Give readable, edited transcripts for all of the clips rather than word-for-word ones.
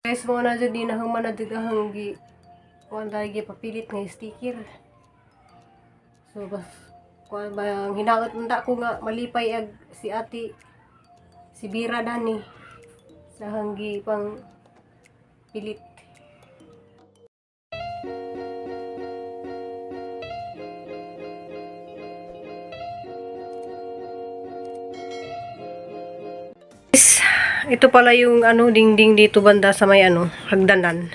Guys, mo na dyan din na human na dagahang kuan lagi papilit nga sticker. So bas kuan ba ang hinaot nda ko nga malipay ag si ati si Bira dani sa hanggi pang pilit. Ito pala yung dingding dito banda sa may hagdanan.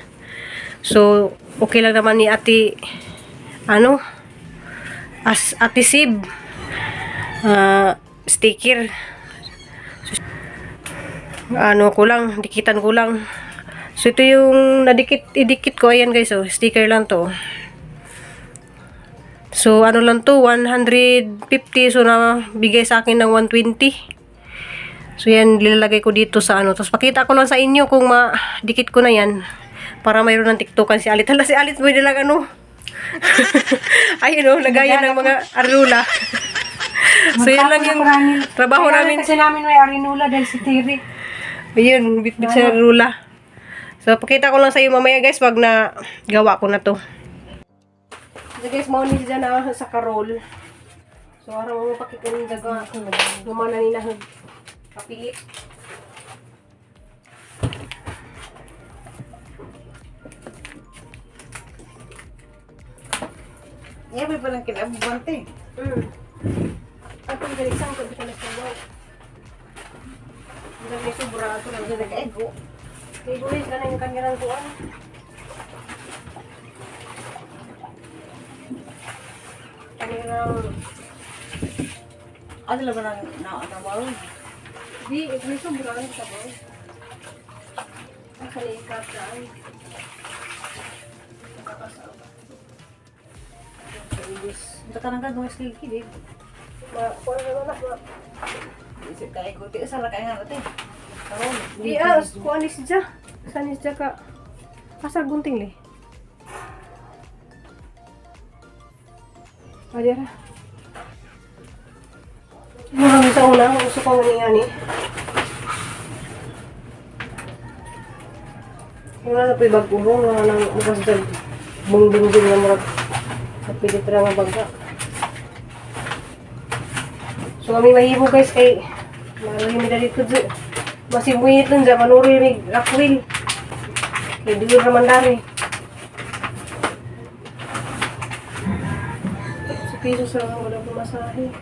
So okay lang naman ni ati ati Sib sticker. Kulang dikitan kulang. So ito yung idikit ko, ayan guys, sticker lang to. So lang to, 150, so na bigay sa akin ng 120. So yan, lilalagay ko dito sa Tapos pakita ko lang sa inyo kung madikit ko na yan. Para mayroon ng tiktokan si Alit. Hala, si Alit pwede lang ayun lagayan ng mga arlula. So yan lang yung trabaho namin. Kasi namin may arinula dahil si Tiri. Ayun, bit-bit sa arlula. So pakita ko lang sa iyo mamaya guys, wag na gawa ko na to. So guys, mauni dyan na sa karol. So arang mo pakita ng daga ako. Lumana nila kapilit. Iya, may palang kinabubante. At ang galing saan ko, di ka nagsabaw. Hindi na may sobra ako lang dyan nag-ego. Kaya gulis ka na yung kanyang kuwan. Kanyang... Ano lang ba nakabaw? Di, may sobra ang sabaw. Ang kaniikap daan. Nakakasawa. Ito ka nang gagawin sa kilikid. Kuwan na lang ba? Isip ka, ikuti. Sarap kayo nga natin. Di, kuwan ni siya. Saan ni siya ka? Kasar gunting li. Adira. Marami sa una, gusto ko nga ni. Wala na po yung bagulong, wala nang bukas dyan. Bung-bung-bung na marag. Napilit na nga bagga. So kami mahibo guys kay marami mi dito dyan. Masimuhit lang dyan, manuri may rakwil. Kaya diyo naman dari. Sa piso sa lang wala pumasahe.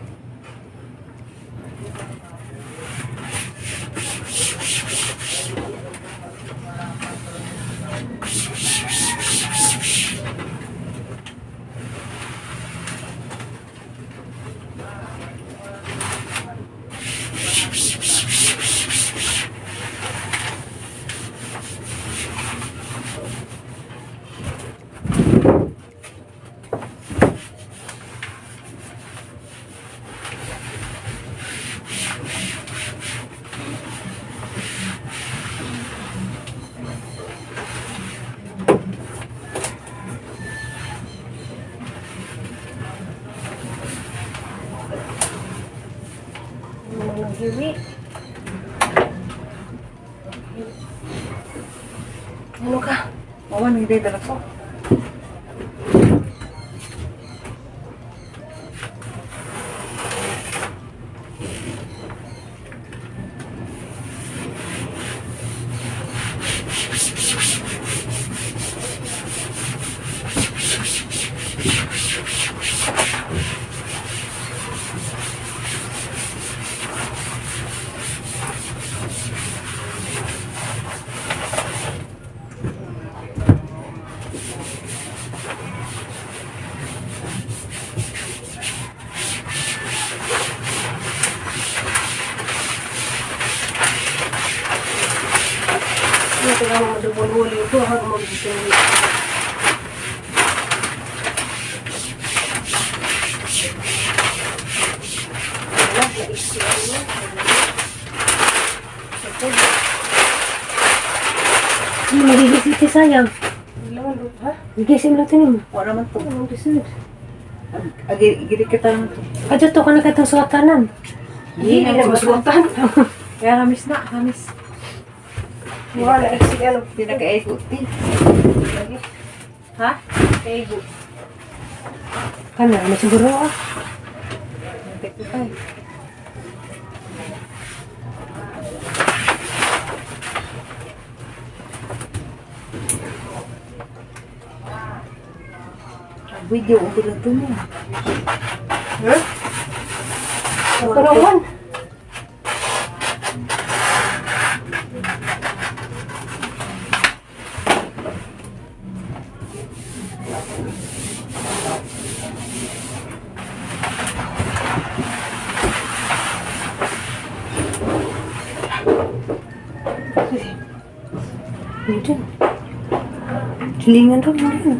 Naghiwi. Ano ka? Mawan, hindi talaga ko. Ito lang madubol-huli ito hanggang mag-isili. Wala, naisip niya. Magigising si sayang. Ha? Gigising natin yun. Wala naman po. Anong desunod? Agiri kita naman ito. Adyo to ka na katang suwatanan. Hindi na masuwatan. Kaya hamis na, hamis. Wala na exit ano. Pinaka-ikuti. Lagi. Ha? Ego. Kan na siguro ah. Tek ko tayo. Video ko lang ito mo. Ha? Ito naman. Ito. Kilingan rin mo rin.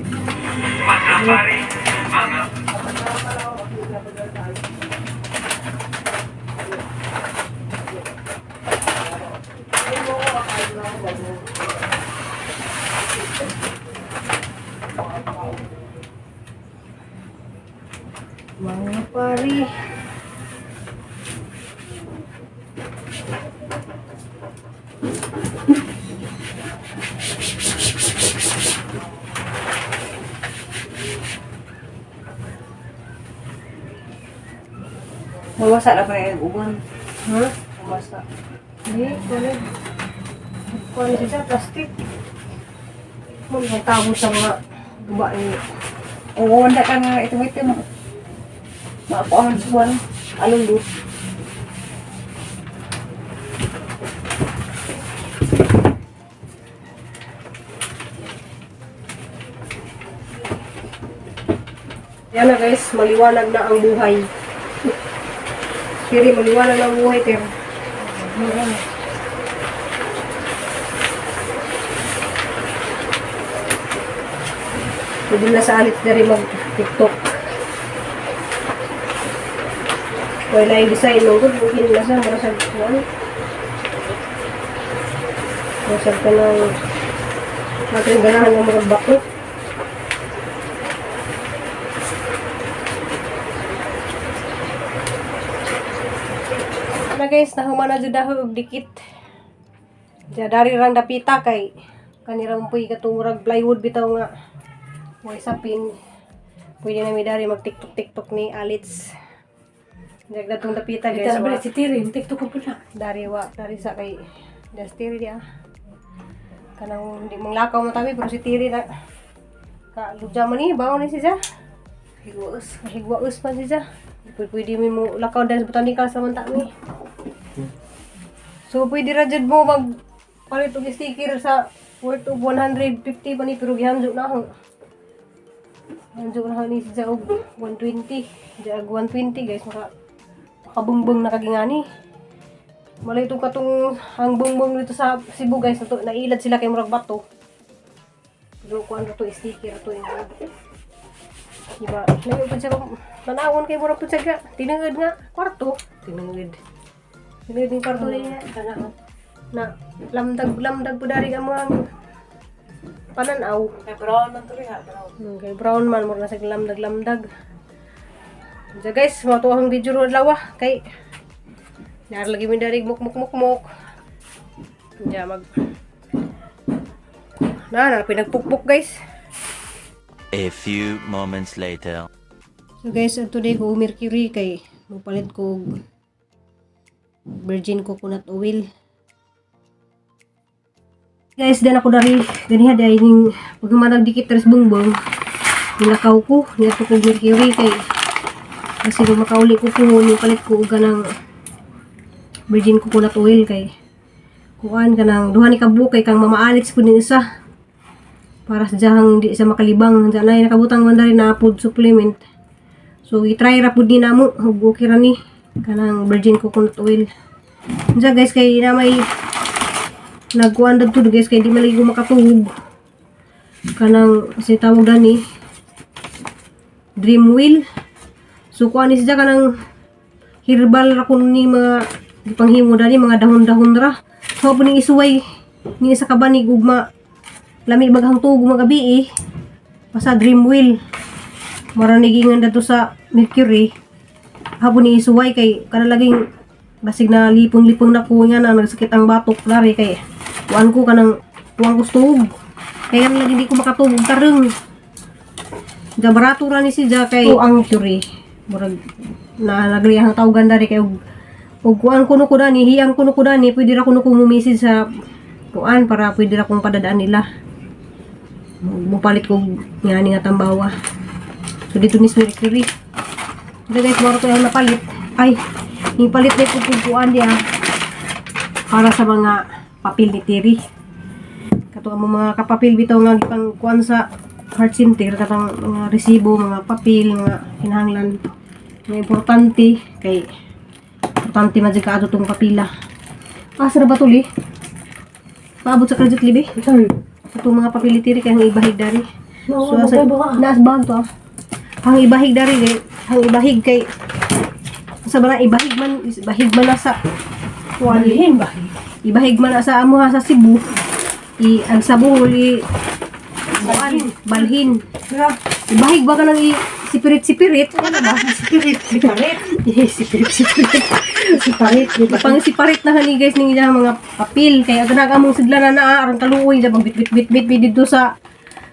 Mga pari. Mawasa na pa yung uban. Ha? Mawasa. Hindi, kulit. Kulit siya, plastic. Mga tabo sa mga guba niyo. Oo, wala ka nga ito mo. Maapahan sa buwan. Along doon. Yan na guys, maliwanag na ang buhay. Kiri, maliwanag na ang buhay, Ter. Pwede na sa alit na rin mag-tiktok. Wala yung design mo, mungkin na sa marasag ko. Marasag ka ng natin ganahan ng mga bako. Na guys, nahuman na jud dahog dikit. Ja dari rang dapita kay kanirang puy katong plywood bitaw nga. Way sapin. Pwede na mi dari mag TikTok ni Alits. Jagda tong dapita guys. Ito na si Tirin. TikTok ko pala. Dari sa kay Dastiri dia. Kanang di manglakaw mo tabi pero si Tiri na ka lugja man ni bawo ni siya. Higwaus pa siya. Pwede mi mo lakaw dan sa botanical sa manta mi. So pwede ra jud mo mag palit og sticker sa worth of 150 pa ni pero gihanjo na ako. Hanjo na ni siya og 120. Diag 120 guys makabungbong na kagingani. Malay itong katong ang bongbong dito sa Cebu guys nato nailad sila kay murag bato. Pero kuan to sticker to yung diba? Nayo pa siya manawon kay murag to siya tinungod nga kwarto. Tinungod yung kwarto niya na lamdag po dari ka mga pananaw. Kay brown man to rin ha. Kay brown man murag nasa lamdag. So guys, matuwa ang video ro lawa kay nar lagi mi dari muk. Diya mag na pinagpukpuk guys. A few moments later. So guys, today ko mercury kay mapalit ko virgin coconut oil. Guys, dan ako dari ganiha dahil yung pagkamanag dikit tres bungbong nilakaw ko, niyato ko mercury kay kasi kung makauli ko yung palit ko ganang virgin coconut oil kay kuan kanang duha ni kabu kay kang mamaalit ko din isa para sa jahang di sa makalibang sa nay nakabutang man dari na food supplement. So i-try ra pud ni namo ug okay ra ni kanang virgin coconut oil. Unsa guys kay na may nagkuan dad to guys kay di maligo makatuhog. Kanang si tawag dani dream wheel. So kuan ni siya kanang herbal ra kun ni mga gipanghimo dani mga dahon-dahon ra. So po ning isuway ni sa kabanig ugma lami baghang tuog magabi pasa dream wheel. Maranigingan dato sa mercury. Hapon ni isuway kay kana laging basig na lipong-lipong na ko nga na nagsakit ang batok lari kay kuan ko kanang tuwang gusto. Kaya lagi hindi ko makatubog tareng. Da barato ra ni siya kay ang turi. Murag na nagriyang tawgan dari kay ug kuan kuno ko dani, hiyang kuno ko dani, pwede ra kuno ko message sa kuan para pwede ra kong padadaan nila. Mupalit ko ngani nga tambawa. So dito ni Mercury. Dito guys, moro ko yung napalit. Ay, yung palit na kukuan dia para sa mga papel ni Terry. Kato ang mga kapapil bitaw nga gipang kuan sa heart center, katang mga resibo, mga papel, mga kinahanglan, mga importante kay importante man ka ato tong papila. Asa na ba tuli? Paabot sa credit libi? Itong mga papel ni Terry kay ang ibahig dari. So sa naas bag to. Ang ibahig dari kay ang ibahig kay sa bana ibahig man na sa kuan ibahig man na sa amo sa Cebu ang sabuhol kuan balhin ibahig ba ka nang sipirit ano ba sipirit pang siparit na hani guys ning mga papel kay agad among sigla na aron kaluoy sa bit dito sa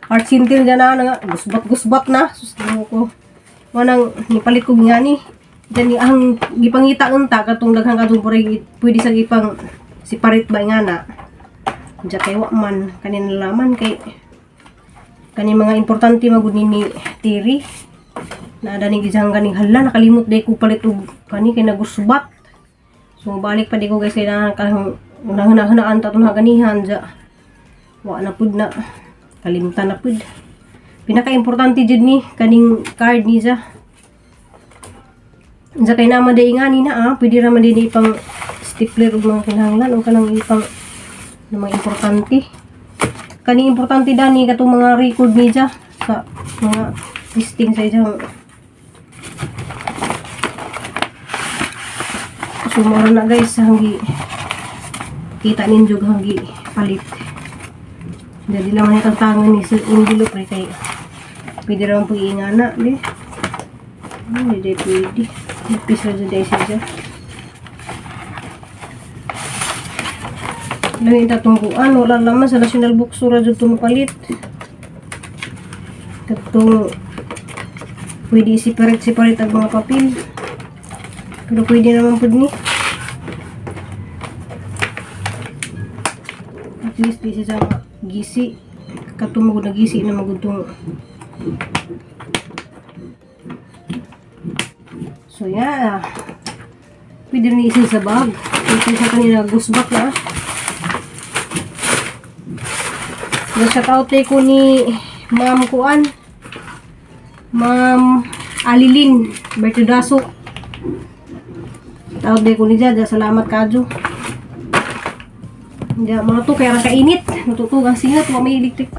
heart center dyan na gusbat na susulo ko manang nipalit ko ngani dyan ang gipangita unta katong daghang katong pwede sa gipang siparit ba nga na dyan kay man kanin laman kay kanin mga importante magud ni Terry na daning gizang ganing hala nakalimot day ko palit og kani kay nagusbat so balik pa di ko guys kay nanghanaan ta tong ganihan dyan wa na pud na kalimutan na pud pinaka-importante jud ni kaning card ni sa kay naman day ingani na pwede ra man din ipang stapler ug mga kinahanglan o kanang ipang mga importante kaning importante dani katong mga record ni sa mga listing sa isang sumara na guys hanggi kita ninyo hanggi palit. Jadi lang itong tangan ni sa envelope rin kay pwede naman po iingana di hindi pwede nagpisa dyan siya lang itatong kuan wala naman sa national bookstore dyan tumapalit katong pwede separate ang mga papel pero pwede naman po ni at least di siya gisi katong magud nagisi na magudtong so yeah pwede rin isin sa bag kung sa kanina gusbak na shout out ko ni Ma'am Kuan Ma'am Alilin Bertudaso shout out ko ni Jaja salamat kadyo. Mga to kaya kainit natutugang singat wa may electric